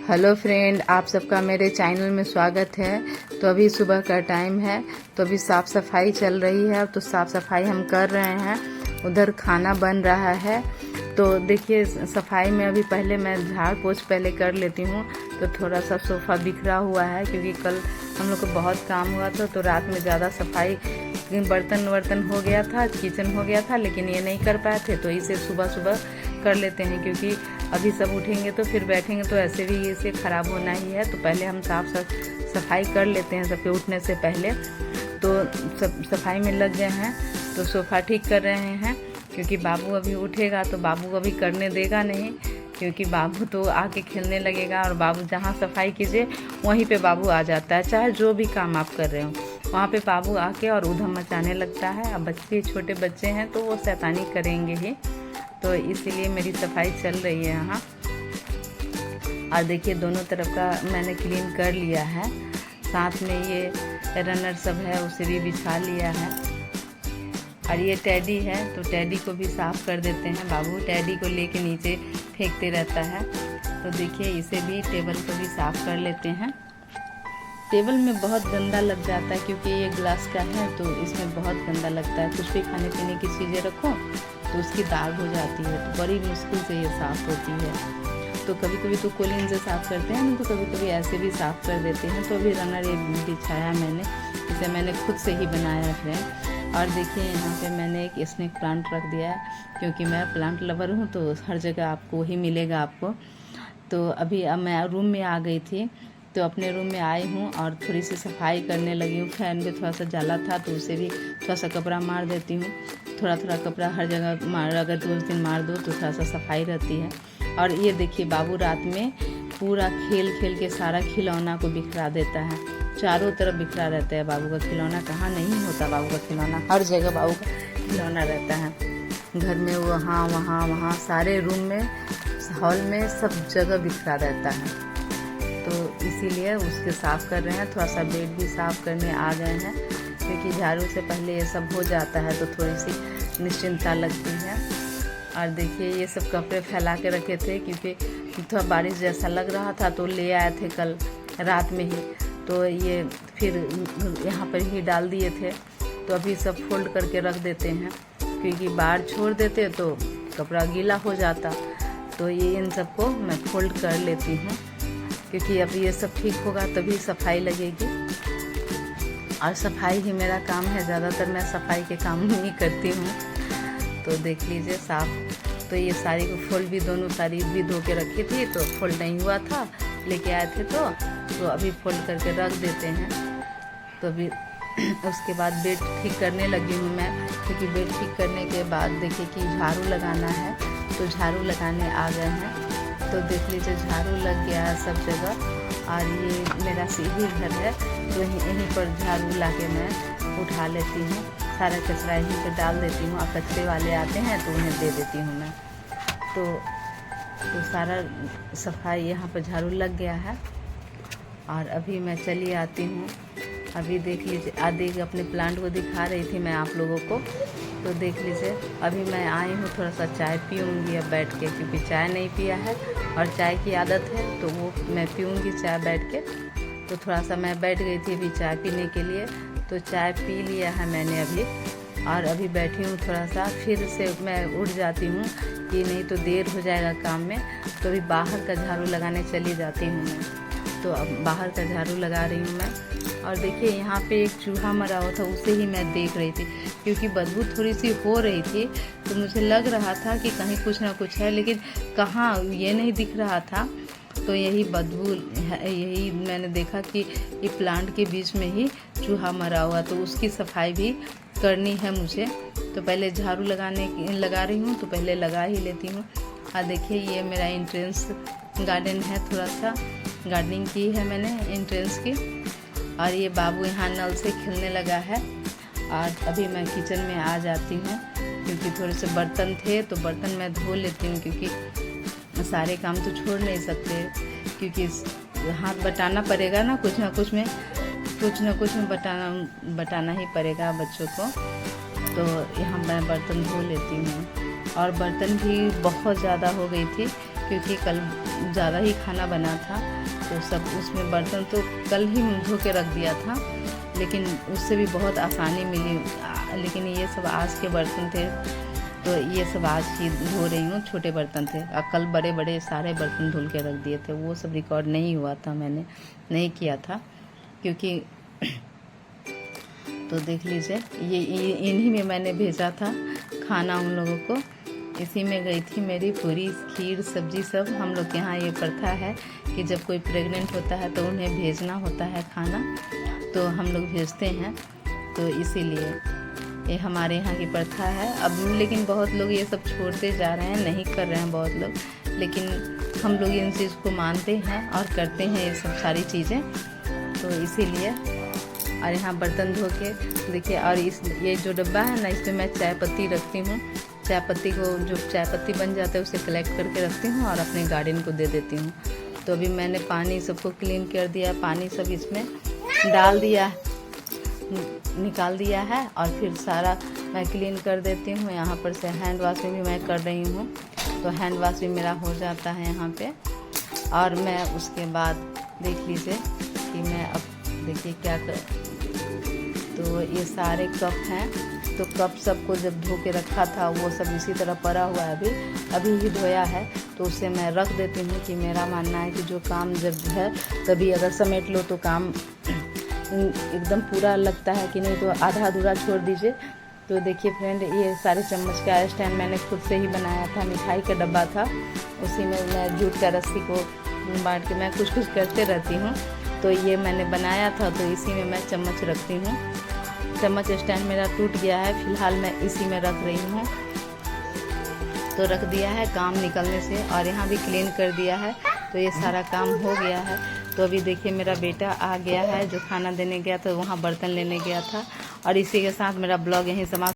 Hello friend, आप सबका मेरे चैनल में स्वागत है। तो अभी सुबह का टाइम है, तो अभी साफ़ सफाई चल रही है। तो साफ़ सफाई हम कर रहे हैं, उधर खाना बन रहा है। तो देखिए, सफाई में अभी पहले मैं झाड़ पोछ पहले कर लेती हूँ। तो थोड़ा सा सोफ़ा बिखरा हुआ है क्योंकि कल हम लोग को बहुत काम हुआ था। तो रात में ज़्यादा सफाई, बर्तन हो गया था, किचन हो गया था, लेकिन ये नहीं कर पाए थे। तो इसे सुबह सुबह कर लेते हैं क्योंकि अभी सब उठेंगे तो फिर बैठेंगे तो ऐसे भी इसे ख़राब होना ही है। तो पहले हम सफाई कर लेते हैं सबके उठने से पहले। तो सफाई में लग गए हैं। तो सोफ़ा ठीक कर रहे हैं क्योंकि बाबू अभी उठेगा तो बाबू को अभी करने देगा नहीं, क्योंकि बाबू तो आके खेलने लगेगा। और बाबू जहाँ सफाई कीजिए वहीं पे बाबू आ जाता है, चाहे जो भी काम आप कर रहे हो वहाँ पे बाबू आके और उधम मचाने लगता है। अब बच्चे, छोटे बच्चे हैं तो वो शैतानी करेंगे ही। तो इसीलिए मेरी सफाई चल रही है यहाँ। और देखिए, दोनों तरफ का मैंने क्लीन कर लिया है। साथ में ये रनर सब है उसे भी बिछा लिया है। और ये टैडी है तो टैडी को भी साफ़ कर देते हैं। बाबू टैडी को लेके नीचे फेंकते रहता है। तो देखिए, इसे भी, टेबल को भी साफ़ कर लेते हैं। टेबल में बहुत गंदा लग जाता है क्योंकि ये ग्लास का है, तो इसमें बहुत गंदा लगता है। कुछ भी खाने पीने की चीज़ें रखो तो उसकी दाग हो जाती है, तो बड़ी मुश्किल से ये साफ़ होती है। तो कभी कभी तो कोलिन से साफ़ करते हैं, तो कभी कभी ऐसे भी साफ़ कर देते हैं। तो अभी रनर ये बिछाया मैंने, इसे मैंने खुद से ही बनाया है फ्रेंड। और देखिए, यहाँ पे मैंने एक स्नेक प्लांट रख दिया है क्योंकि मैं प्लांट लवर हूँ, तो हर जगह आपको वही मिलेगा आपको। तो अभी अब मैं रूम में आ गई थी, तो अपने रूम में आई हूँ और थोड़ी सी सफाई करने लगी हूँ। फैन पे थोड़ा सा जाला था तो उसे भी थोड़ा सा कपड़ा मार देती हूँ। थोड़ा थोड़ा कपड़ा हर जगह मार, अगर 2 दिन मार दो तो थोड़ा सा सफाई रहती है। और ये देखिए, बाबू रात में पूरा खेल खेल के सारा खिलौना को बिखरा देता है। चारों तरफ बिखरा रहता है बाबू का खिलौना। कहाँ नहीं होता बाबू का खिलौना, हर जगह बाबू का खिलौना रहता है। घर में वहाँ वहाँ वहाँ सारे रूम में, हॉल में, सब जगह बिखरा रहता है। तो इसीलिए उसके साफ़ कर रहे हैं। थोड़ा सा बेड भी साफ़ करने आ गए हैं क्योंकि झाड़ू से पहले ये सब हो जाता है तो थोड़ी सी निश्चिंतता लगती है। और देखिए, ये सब कपड़े फैला के रखे थे क्योंकि थोड़ा बारिश जैसा लग रहा था, तो ले आए थे कल रात में ही। तो ये फिर यहाँ पर ही डाल दिए थे। तो अभी सब फोल्ड करके रख देते हैं क्योंकि बाहर छोड़ देते तो कपड़ा गीला हो जाता। तो ये इन सबको मैं फोल्ड कर लेती हूँ क्योंकि अब ये सब ठीक होगा तभी सफाई लगेगी। और सफाई ही मेरा काम है, ज़्यादातर मैं सफाई के काम ही करती हूँ। तो देख लीजिए साफ। तो ये साड़ी को फोल्ड भी, दोनों साड़ी भी धो के रखी थी तो फोल्ड नहीं हुआ था, लेके आए थे तो अभी फोल्ड करके रख देते हैं। तो अभी उसके बाद बेड ठीक करने लगी हूँ मैं, क्योंकि बेड ठीक करने के बाद देखिए कि झाड़ू लगाना है, तो झाड़ू लगाने आ गए हैं। तो देख लीजिए, झाड़ू लग गया है सब जगह। और ये मेरा सीढ़ी घर है तो यहीं पर झाड़ू ला के मैं उठा लेती हूँ। सारा कचरा यहीं पर डाल देती हूँ। और कचरे वाले आते हैं तो उन्हें दे देती हूँ मैं। तो सारा सफाई यहाँ पर झाड़ू लग गया है। और अभी मैं चली आती हूँ। अभी देख लीजिए, आदि अपने प्लांट को दिखा रही थी मैं आप लोगों को। तो देख लीजिए, अभी मैं आई हूँ, थोड़ा सा चाय पीऊँगी अब बैठ के, क्योंकि चाय नहीं पिया है और चाय की आदत है तो वो मैं पीऊँगी चाय बैठ के। तो थोड़ा सा मैं बैठ गई थी अभी चाय पीने के लिए, तो चाय पी लिया है मैंने अभी। और अभी बैठी हूँ थोड़ा सा, फिर से मैं उठ जाती हूँ कि नहीं तो देर हो जाएगा काम में। तो अभी बाहर का झाड़ू लगाने चली जाती हूँ मैं। तो अब बाहर का झाड़ू लगा रही हूँ मैं। और देखिए, यहाँ पे एक चूहा मरा हुआ था, उसे ही मैं देख रही थी क्योंकि बदबू थोड़ी सी हो रही थी। तो मुझे लग रहा था कि कहीं कुछ ना कुछ है, लेकिन कहाँ ये नहीं दिख रहा था। तो यही बदबू है, यही मैंने देखा कि ये प्लांट के बीच में ही चूहा मरा हुआ, तो उसकी सफाई भी करनी है मुझे। तो पहले झाड़ू लगा रही हूँ, तो पहले लगा ही लेती हूँ। और देखिए, ये मेरा एंट्रेंस गार्डन है, थोड़ा सा गार्डनिंग की है मैंने एंट्रेंस की। और ये बाबू यहाँ नल से खेलने लगा है। और अभी मैं किचन में आ जाती हूँ क्योंकि थोड़े से बर्तन थे तो बर्तन मैं धो लेती हूँ, क्योंकि सारे काम तो छोड़ नहीं सकते, क्योंकि हाथ बटाना पड़ेगा ना कुछ ना कुछ में बटाना ही पड़ेगा बच्चों को। तो यहाँ मैं बर्तन धो लेती हूँ। और बर्तन भी बहुत ज़्यादा हो गई थी क्योंकि कल ज़्यादा ही खाना बना था, तो सब उसमें बर्तन तो कल ही धो के रख दिया था, लेकिन उससे भी बहुत आसानी मिली। लेकिन ये सब आज के बर्तन थे, तो ये सब आज ही धो रही हूँ। छोटे बर्तन थे, कल बड़े बड़े सारे बर्तन धुल के रख दिए थे, वो सब रिकॉर्ड नहीं हुआ था, मैंने नहीं किया था क्योंकि तो देख लीजिए ये इन्हीं में मैंने भेजा था खाना उन लोगों को। इसी में गई थी मेरी पूरी खीर सब्जी सब। हम लोग के यहाँ ये प्रथा है कि जब कोई प्रेग्नेंट होता है तो उन्हें भेजना होता है खाना, तो हम लोग भेजते हैं, तो इसीलिए ये हमारे यहाँ की प्रथा है। अब लेकिन बहुत लोग ये सब छोड़ते जा रहे हैं, नहीं कर रहे हैं बहुत लोग, लेकिन हम लोग इन चीज़ को मानते हैं और करते हैं ये सब सारी चीज़ें, तो इसीलिए। और यहाँ बर्तन धो के देखिए, और ये जो डब्बा है ना, इसमें मैं चाय पत्ती रखती हूँ। चाय पत्ती को जो चाय पत्ती बन जाता है उसे कलेक्ट करके रखती हूँ और अपने गार्डन को दे देती हूँ। तो अभी मैंने पानी सबको क्लीन कर दिया, पानी सब इसमें डाल दिया, निकाल दिया है, और फिर सारा मैं क्लीन कर देती हूँ। यहाँ पर से हैंड वॉश भी मैं कर रही हूँ, तो हैंड वॉश भी मेरा हो जाता है यहाँ पे। और मैं उसके बाद देख लीजिए कि मैं अब देखिए क्या कर, तो ये सारे कप हैं, तो कप सबको जब धो के रखा था वो सब इसी तरह पड़ा हुआ है, अभी ही धोया है, तो उसे मैं रख देती हूँ। कि मेरा मानना है कि जो काम जब है कभी अगर समेट लो तो काम एकदम पूरा लगता है कि नहीं, तो आधा अधूरा छोड़ दीजिए। तो देखिए फ्रेंड, ये सारे चम्मच का स्टैंड मैंने खुद से ही बनाया था, मिठाई का डब्बा था, उसी में मैं जूट का रस्सी को बांट के मैं कुछ करते रहती हूँ, तो ये मैंने बनाया था, तो इसी में मैं चम्मच रखती हूँ। चम्मच स्टैंड मेरा टूट गया है, फिलहाल मैं इसी में रख रही हूँ, तो रख दिया है काम निकलने से। और यहाँ भी क्लीन कर दिया है, तो ये सारा काम हो गया है। तो अभी देखिए मेरा बेटा आ गया है, जो खाना देने गया था, वहाँ बर्तन लेने गया था। और इसी के साथ मेरा ब्लॉग यहीं समाप्त।